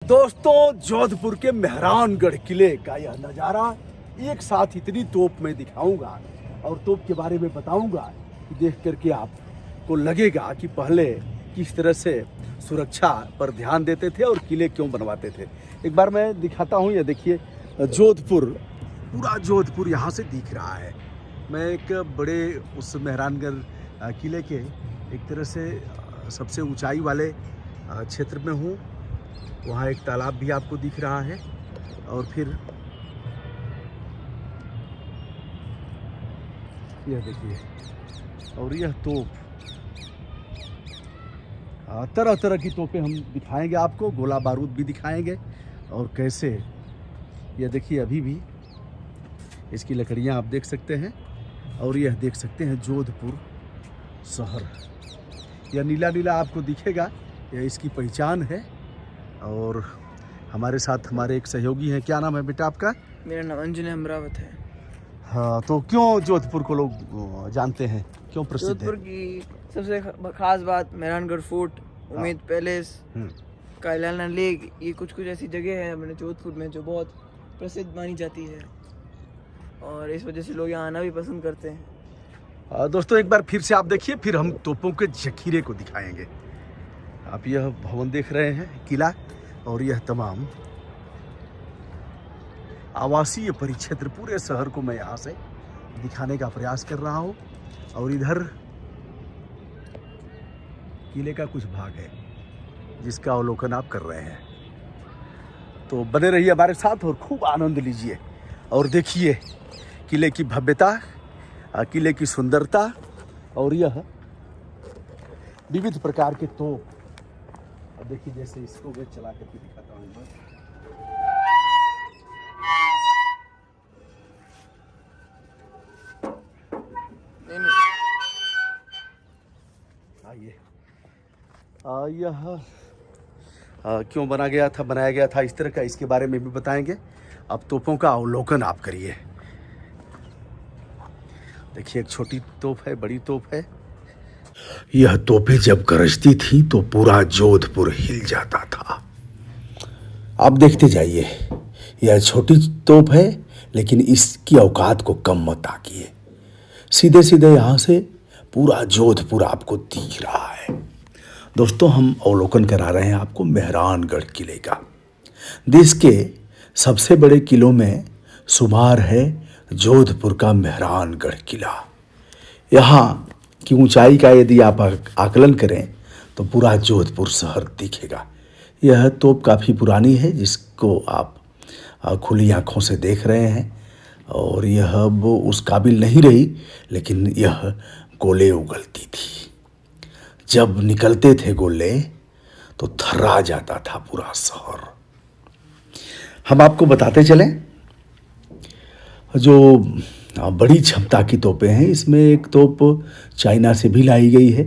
दोस्तों, जोधपुर के मेहरानगढ़ किले का यह नज़ारा एक साथ इतनी तोप में दिखाऊंगा और तोप के बारे में बताऊंगा कि देख करके आपको लगेगा कि पहले किस तरह से सुरक्षा पर ध्यान देते थे और किले क्यों बनवाते थे। एक बार मैं दिखाता हूँ। ये देखिए, जोधपुर, पूरा जोधपुर यहाँ से दिख रहा है। मैं एक बड़े उस मेहरानगढ़ किले के एक तरह से सबसे ऊंचाई वाले क्षेत्र में हूँ। वहाँ एक तालाब भी आपको दिख रहा है और फिर यह देखिए, और यह तोप, तरह तरह की तोपें हम दिखाएंगे आपको, गोला बारूद भी दिखाएंगे और कैसे यह देखिए अभी भी इसकी लकड़ियाँ आप देख सकते हैं। और यह देख सकते हैं जोधपुर शहर, यह नीला नीला आपको दिखेगा, यह इसकी पहचान है। और हमारे साथ हमारे एक सहयोगी हैं। क्या नाम है बेटा आपका? मेरा नाम अंजन अमरावत है। हाँ, तो क्यों जोधपुर को लोग जानते हैं, क्यों प्रसिद्ध है? जोधपुर की सबसे खास बात मेहरानगढ़ फोर्ट, उम्मीद पैलेस, कायलाना लेक, ये कुछ ऐसी जगह है अपने जोधपुर में जो बहुत प्रसिद्ध मानी जाती है और इस वजह से लोग यहाँ आना भी पसंद करते हैं। दोस्तों, एक बार फिर से आप देखिए, फिर हम तोपों के जखीरे को दिखाएंगे। आप यह भवन देख रहे हैं, किला, और यह तमाम आवासीय परिक्षेत्र, पूरे शहर को मैं यहाँ से दिखाने का प्रयास कर रहा हूँ। और इधर किले का कुछ भाग है जिसका अवलोकन आप कर रहे हैं। तो बने रहिए हमारे साथ और खूब आनंद लीजिए और देखिए किले की भव्यता, किले की सुंदरता और यह विविध प्रकार के तोप। अब देखिए, जैसे इसको मैं चला करके दिखाता हूँ। आइए, यह क्यों बनाया गया था इस तरह का, इसके बारे में भी बताएंगे। अब तोपों का अवलोकन आप करिए। देखिए, एक छोटी तोप है, बड़ी तोप है। यह तोपें जब गरजती थी तो पूरा जोधपुर हिल जाता था। आप देखते जाइए, यह छोटी तोप है लेकिन इसकी औकात को कम मत आकिए। सीधे सीधे यहाँ से पूरा जोधपुर आपको दिख रहा है। दोस्तों, हम अवलोकन करा रहे हैं आपको मेहरानगढ़ किले का। देश के सबसे बड़े किलों में शुमार है जोधपुर का मेहरानगढ़ किला। यहाँ की ऊंचाई का यदि आप आकलन करें तो पूरा जोधपुर शहर दिखेगा। यह तोप काफ़ी पुरानी है जिसको आप खुली आंखों से देख रहे हैं और यह वो उस काबिल नहीं रही, लेकिन यह गोले उगलती थी। जब निकलते थे गोले तो थर्रा जाता था पूरा शहर। हम आपको बताते चलें, जो बड़ी क्षमता की तोपें हैं, इसमें एक तोप चाइना से भी लाई गई है,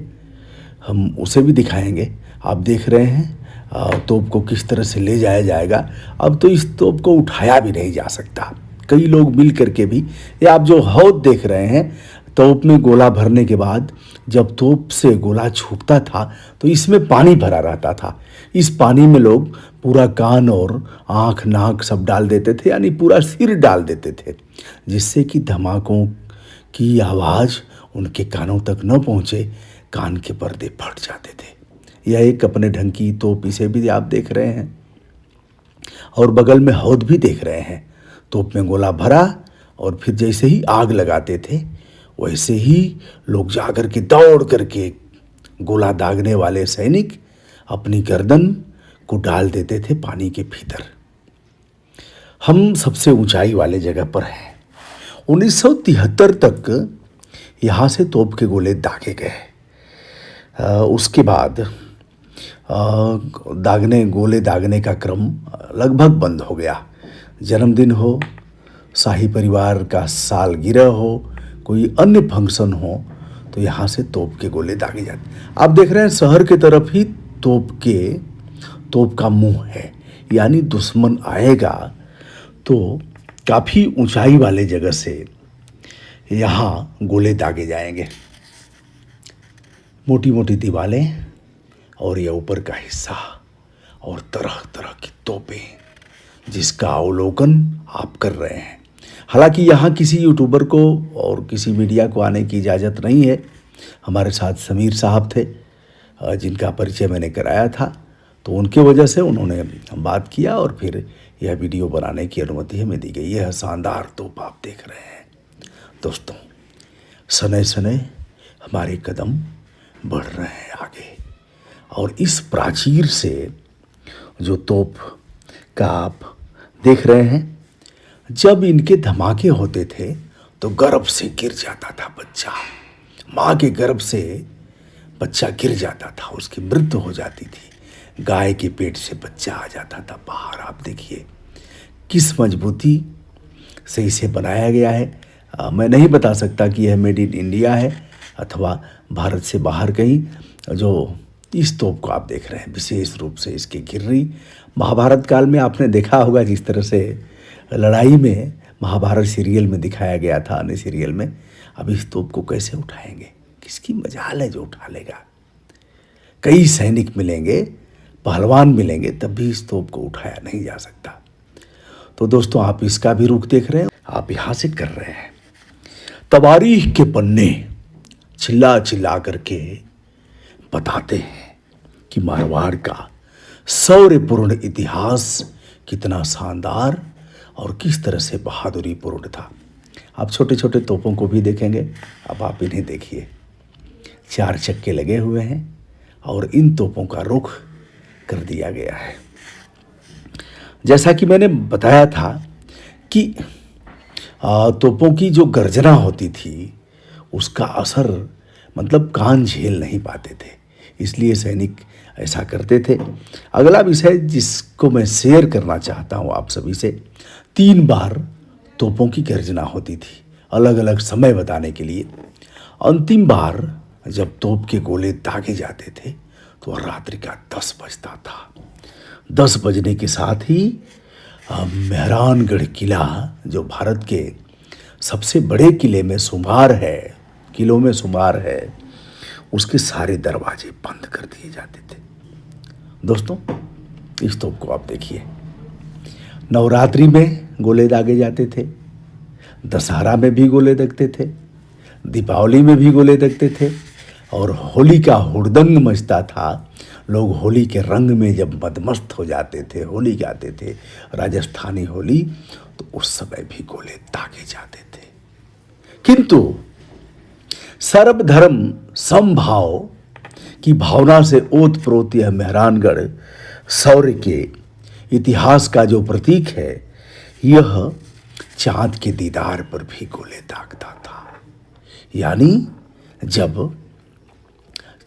हम उसे भी दिखाएंगे। आप देख रहे हैं तोप को किस तरह से ले जाया जाएगा। अब तो इस तोप को उठाया भी नहीं जा सकता, कई लोग मिल करके भी। ये आप जो हौद देख रहे हैं, तोप में गोला भरने के बाद जब तोप से गोला छूटता था तो इसमें पानी भरा रहता था। इस पानी में लोग पूरा कान और आँख नाक सब डाल देते थे, यानी पूरा सिर डाल देते थे, जिससे कि धमाकों की आवाज़ उनके कानों तक न पहुँचे, कान के पर्दे फट जाते थे। यह एक अपने ढंग की तोप, इसे भी आप देख रहे हैं और बगल में हौद भी देख रहे हैं। तोप में गोला भरा और फिर जैसे ही आग लगाते थे वैसे ही लोग जाकर के दौड़ करके गोला दागने वाले सैनिक अपनी गर्दन को डाल देते थे पानी के भीतर। हम सबसे ऊंचाई वाले जगह पर हैं। 1973 तक यहाँ से तोप के गोले दागे गए। उसके बाद गोले दागने का क्रम लगभग बंद हो गया। जन्मदिन हो, शाही परिवार का सालगिरह हो, कोई अन्य फंक्शन हो तो यहाँ से तोप के गोले दागे जाते। आप देख रहे हैं शहर की तरफ ही तोप का मुंह है, यानी दुश्मन आएगा तो काफ़ी ऊंचाई वाले जगह से यहाँ गोले दागे जाएंगे। मोटी मोटी दीवारें और यह ऊपर का हिस्सा और तरह तरह की तोपें जिसका अवलोकन आप कर रहे हैं। हालांकि यहाँ किसी यूट्यूबर को और किसी मीडिया को आने की इजाज़त नहीं है। हमारे साथ समीर साहब थे जिनका परिचय मैंने कराया था, तो उनके वजह से उन्होंने बात किया और फिर यह वीडियो बनाने की अनुमति हमें दी गई। यह शानदार तोप आप देख रहे हैं दोस्तों। सने सने हमारे कदम बढ़ रहे हैं आगे, और इस प्राचीर से जो तोप का आप देख रहे हैं, जब इनके धमाके होते थे तो गर्भ से गिर जाता था बच्चा, माँ के गर्भ से बच्चा गिर जाता था, उसकी मृत्यु हो जाती थी। गाय के पेट से बच्चा आ जाता था बाहर। आप देखिए किस मजबूती से इसे बनाया गया है। मैं नहीं बता सकता कि यह मेड इन इंडिया है अथवा भारत से बाहर कहीं। जो इस तोप को आप देख रहे हैं, विशेष रूप से इसकी गिर्री, महाभारत काल में आपने देखा होगा जिस तरह से लड़ाई में महाभारत सीरियल में दिखाया गया था, अन्य सीरियल में। अब इस तोप को कैसे उठाएंगे, किसकी मजाल है जो उठा लेगा। कई सैनिक मिलेंगे, पहलवान मिलेंगे, तब भी इस तोप को उठाया नहीं जा सकता। तो दोस्तों आप इसका भी रुख देख रहे हैं, आप यहाँ से कर रहे हैं। तवारीख के पन्ने चिल्ला चिल्ला करके बताते हैं कि मारवाड़ का शौर्यपूर्ण इतिहास कितना शानदार और किस तरह से बहादुरीपूर्ण था। आप छोटे छोटे तोपों को भी देखेंगे। अब आप इन्हें देखिए, 4 चक्के लगे हुए हैं और इन तोपों का रुख कर दिया गया है। जैसा कि मैंने बताया था कि तोपों की जो गर्जना होती थी उसका असर मतलब कान झेल नहीं पाते थे, इसलिए सैनिक ऐसा करते थे। अगला विषय जिसको मैं शेयर करना चाहता हूँ आप सभी से, 3 बार तोपों की गर्जना होती थी, अलग अलग समय बताने के लिए। अंतिम बार जब तोप के गोले दागे जाते थे तो रात्रि का 10 बजता था। 10 बजने के साथ ही मेहरानगढ़ किला, जो भारत के सबसे बड़े किलों में शुमार है, उसके सारे दरवाजे बंद कर दिए जाते थे। दोस्तों इस तोप को आप देखिए, नवरात्रि में गोले दागे जाते थे, दशहरा में भी गोले दगते थे, दीपावली में भी गोले दगते थे, और होली का हुड़दंग मचता था। लोग होली के रंग में जब मदमस्त हो जाते थे, होली गाते थे, राजस्थानी होली, तो उस समय भी गोले दागे जाते थे। किंतु सर्वधर्म समभाव की भावना से ओतप्रोत यह मेहरानगढ़ शौर्य के इतिहास का जो प्रतीक है, यह चांद के दीदार पर भी गोले दागता था। यानी जब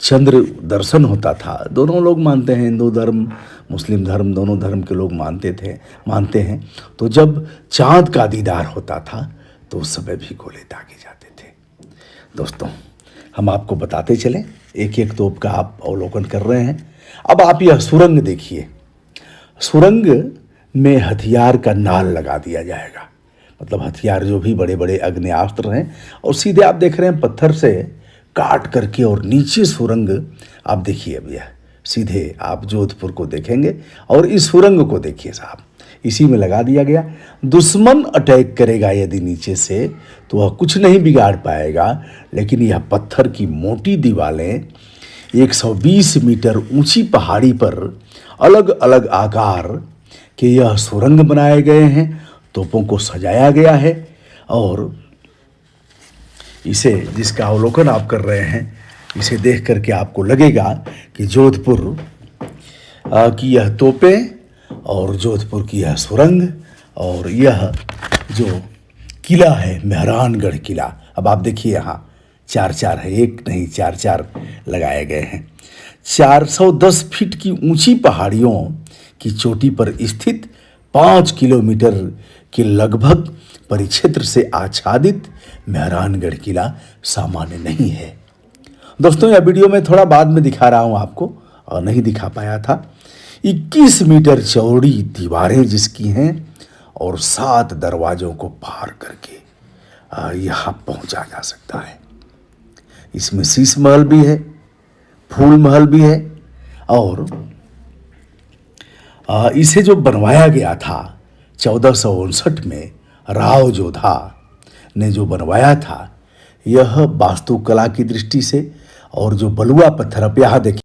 चंद्र दर्शन होता था, दोनों लोग मानते हैं, हिंदू धर्म मुस्लिम धर्म दोनों धर्म के लोग मानते हैं, तो जब चांद का दीदार होता था तो उस समय भी गोले दागे जाते थे। दोस्तों हम आपको बताते चलें, एक एक तोप का आप अवलोकन कर रहे हैं। अब आप यह सुरंग देखिए, सुरंग में हथियार का नाल लगा दिया जाएगा, मतलब हथियार जो भी बड़े बड़े अग्नेयास्त्र हैं, और सीधे आप देख रहे हैं पत्थर से काट करके, और नीचे सुरंग आप देखिए। अब यह सीधे आप जोधपुर को देखेंगे और इस सुरंग को देखिए साहब, इसी में लगा दिया गया। दुश्मन अटैक करेगा यदि नीचे से तो वह कुछ नहीं बिगाड़ पाएगा, लेकिन यह पत्थर की मोटी दीवारें 120 मीटर ऊंची पहाड़ी पर अलग अलग आकार के यह सुरंग बनाए गए हैं, तोपों को सजाया गया है, और इसे जिसका अवलोकन आप कर रहे हैं, इसे देख करके आपको लगेगा कि जोधपुर की यह तोपें और जोधपुर की यह सुरंग और यह जो किला है मेहरानगढ़ किला, अब आप देखिए यहाँ 4-4 है, एक नहीं 4-4 लगाए गए हैं। 410 फीट की ऊंची पहाड़ियों की चोटी पर स्थित 5 किलोमीटर के लगभग परिक्षेत्र से आच्छादित मेहरानगढ़ किला सामान्य नहीं है। दोस्तों यह वीडियो मैं थोड़ा बाद में दिखा रहा हूँ आपको, और नहीं दिखा पाया था। 21 मीटर चौड़ी दीवारें जिसकी हैं, और 7 दरवाजों को पार करके यहाँ पहुँचा जा सकता है। इसमें शीश महल भी है, फूल महल भी है, और इसे जो बनवाया गया था 1459 में, राव जोधा ने जो बनवाया था, यह वास्तुकला की दृष्टि से, और जो बलुआ पत्थर, अब यहाँ देखिए